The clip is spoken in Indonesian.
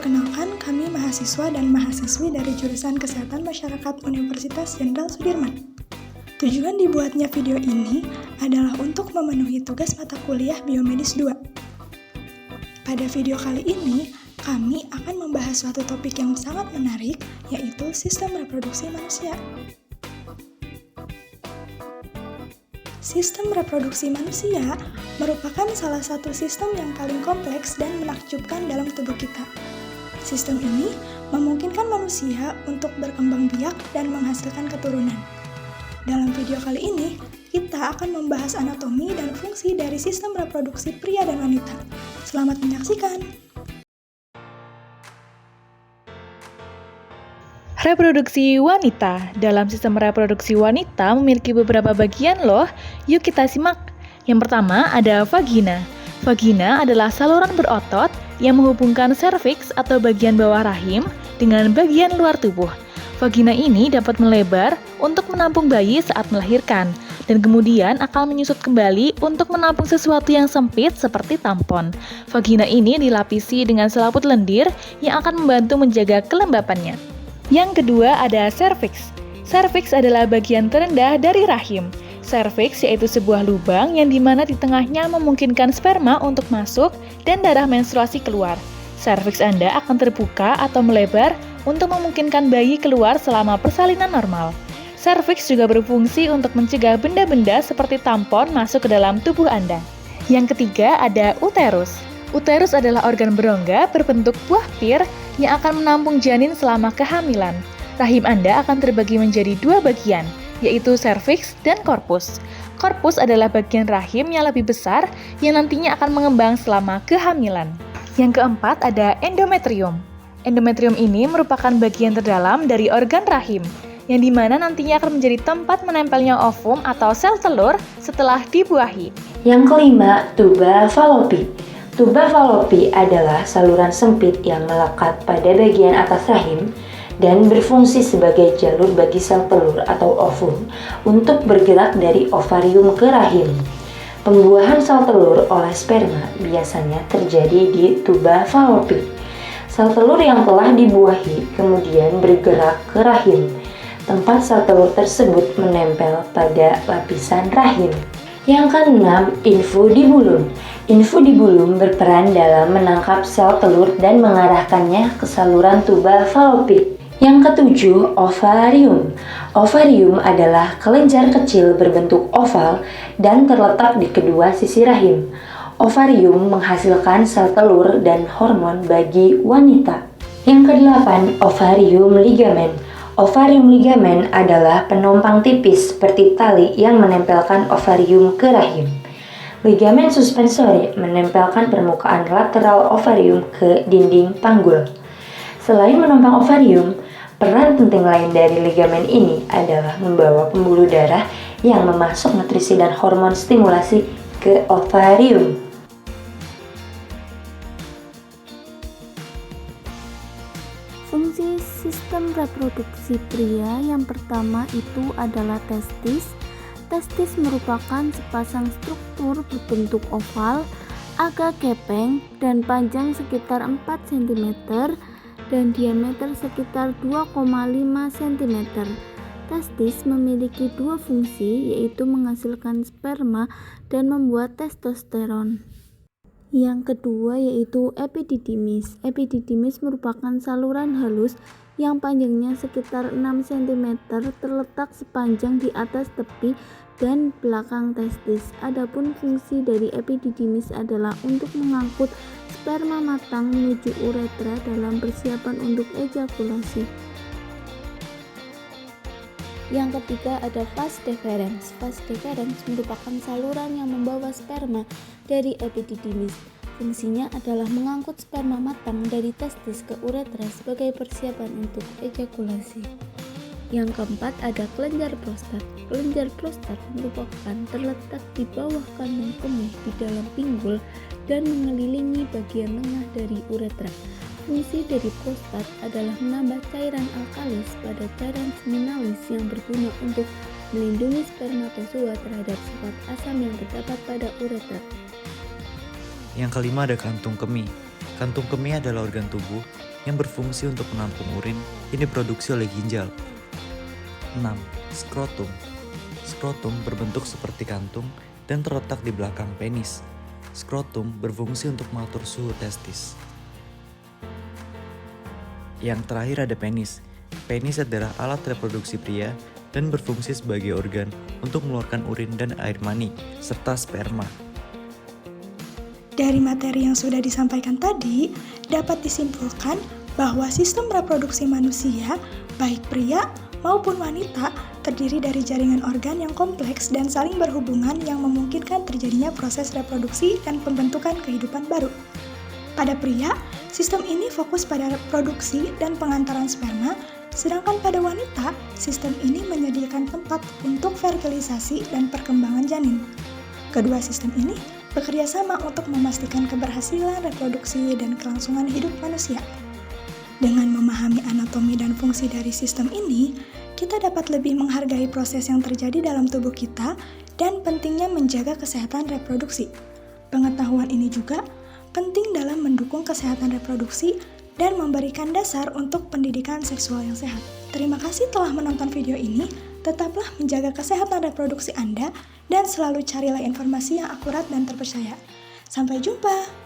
Perkenalkan, kami mahasiswa dan mahasiswi dari jurusan Kesehatan Masyarakat Universitas Jenderal Sudirman. Tujuan dibuatnya video ini adalah untuk memenuhi tugas mata kuliah Biomedis 2. Pada video kali ini, kami akan membahas suatu topik yang sangat menarik, yaitu sistem reproduksi manusia. Sistem reproduksi manusia merupakan salah satu sistem yang paling kompleks dan menakjubkan dalam tubuh kita. Sistem ini memungkinkan manusia untuk berkembang biak dan menghasilkan keturunan. Dalam video kali ini, kita akan membahas anatomi dan fungsi dari sistem reproduksi pria dan wanita. Selamat menyaksikan! Reproduksi wanita. Dalam sistem reproduksi wanita memiliki beberapa bagian loh. Yuk kita simak. Yang pertama ada vagina. Vagina adalah saluran berotot yang menghubungkan serviks atau bagian bawah rahim dengan bagian luar tubuh. Vagina ini dapat melebar untuk menampung bayi saat melahirkan dan kemudian akan menyusut kembali untuk menampung sesuatu yang sempit seperti tampon. Vagina ini dilapisi dengan selaput lendir yang akan membantu menjaga kelembapannya. Yang kedua ada serviks. Serviks adalah bagian terendah dari rahim. Serviks yaitu sebuah lubang yang dimana di tengahnya memungkinkan sperma untuk masuk dan darah menstruasi keluar. Serviks Anda akan terbuka atau melebar untuk memungkinkan bayi keluar selama persalinan normal. Serviks juga berfungsi untuk mencegah benda-benda seperti tampon masuk ke dalam tubuh Anda. Yang ketiga ada uterus. Uterus adalah organ berongga berbentuk buah pir yang akan menampung janin selama kehamilan. Rahim Anda akan terbagi menjadi dua bagian, yaitu serviks dan korpus. Korpus adalah bagian rahim yang lebih besar yang nantinya akan mengembang selama kehamilan. Yang keempat ada endometrium. Endometrium ini merupakan bagian terdalam dari organ rahim, yang dimana nantinya akan menjadi tempat menempelnya ovum atau sel telur setelah dibuahi. Yang kelima, tuba falopi. Tuba falopi adalah saluran sempit yang melekat pada bagian atas rahim dan berfungsi sebagai jalur bagi sel telur atau ovum untuk bergerak dari ovarium ke rahim. Pembuahan sel telur oleh sperma biasanya terjadi di tuba falopi. Sel telur yang telah dibuahi kemudian bergerak ke rahim. Tempat sel telur tersebut menempel pada lapisan rahim. Yang keenam, infundibulum. Infundibulum berperan dalam menangkap sel telur dan mengarahkannya ke saluran tuba falopi. Yang ketujuh, ovarium. Ovarium adalah kelenjar kecil berbentuk oval dan terletak di kedua sisi rahim. Ovarium menghasilkan sel telur dan hormon bagi wanita. Yang kedelapan, ovarium ligamen. Ovarium ligamen adalah penompang tipis seperti tali yang menempelkan ovarium ke rahim. Ligamen suspensori menempelkan permukaan lateral ovarium ke dinding panggul. Selain menompang ovarium, peran penting lain dari ligamen ini adalah membawa pembuluh darah yang memasuk nutrisi dan hormon stimulasi ke ovarium. Fungsi sistem reproduksi pria yang pertama itu adalah testis. Testis merupakan sepasang struktur berbentuk oval, agak gepeng dan panjang sekitar 4 cm dan diameter sekitar 2,5 cm. Testis memiliki dua fungsi, yaitu menghasilkan sperma dan membuat testosteron. Yang kedua yaitu epididymis. Epididymis merupakan saluran halus yang panjangnya sekitar 6 cm terletak sepanjang di atas tepi dan belakang testis. Adapun fungsi dari epididymis adalah untuk mengangkut sperma matang menuju uretra dalam persiapan untuk ejakulasi. Yang ketiga ada vas deferens. Vas deferens merupakan saluran yang membawa sperma dari epididymis. Fungsinya adalah mengangkut sperma matang dari testis ke uretra sebagai persiapan untuk ejakulasi. Yang keempat ada kelenjar prostat. Kelenjar prostat merupakan terletak di bawah kandung kemih di dalam pinggul dan mengelilingi bagian tengah dari uretra. Fungsi dari prostat adalah menambah cairan alkalis pada cairan seminalis yang berguna untuk melindungi spermatozoa terhadap sifat asam yang terdapat pada uretra. Yang kelima ada kantung kemih. Kantung kemih adalah organ tubuh yang berfungsi untuk menampung urin yang diproduksi oleh ginjal. 6. Skrotum. Skrotum berbentuk seperti kantung dan terletak di belakang penis. Skrotum berfungsi untuk mengatur suhu testis. Yang terakhir ada penis. Penis adalah alat reproduksi pria dan berfungsi sebagai organ untuk mengeluarkan urin dan air mani, serta sperma. Dari materi yang sudah disampaikan tadi, dapat disimpulkan bahwa sistem reproduksi manusia, baik pria maupun wanita, terdiri dari jaringan organ yang kompleks dan saling berhubungan yang memungkinkan terjadinya proses reproduksi dan pembentukan kehidupan baru. Pada pria, sistem ini fokus pada reproduksi dan pengantaran sperma, sedangkan pada wanita, sistem ini menyediakan tempat untuk fertilisasi dan perkembangan janin. Kedua sistem ini bekerja sama untuk memastikan keberhasilan reproduksi dan kelangsungan hidup manusia. Dengan memahami anatomi dan fungsi dari sistem ini, kita dapat lebih menghargai proses yang terjadi dalam tubuh kita dan pentingnya menjaga kesehatan reproduksi. Pengetahuan ini juga penting dalam mendukung kesehatan reproduksi dan memberikan dasar untuk pendidikan seksual yang sehat. Terima kasih telah menonton video ini. Tetaplah menjaga kesehatan reproduksi Anda dan selalu carilah informasi yang akurat dan terpercaya. Sampai jumpa!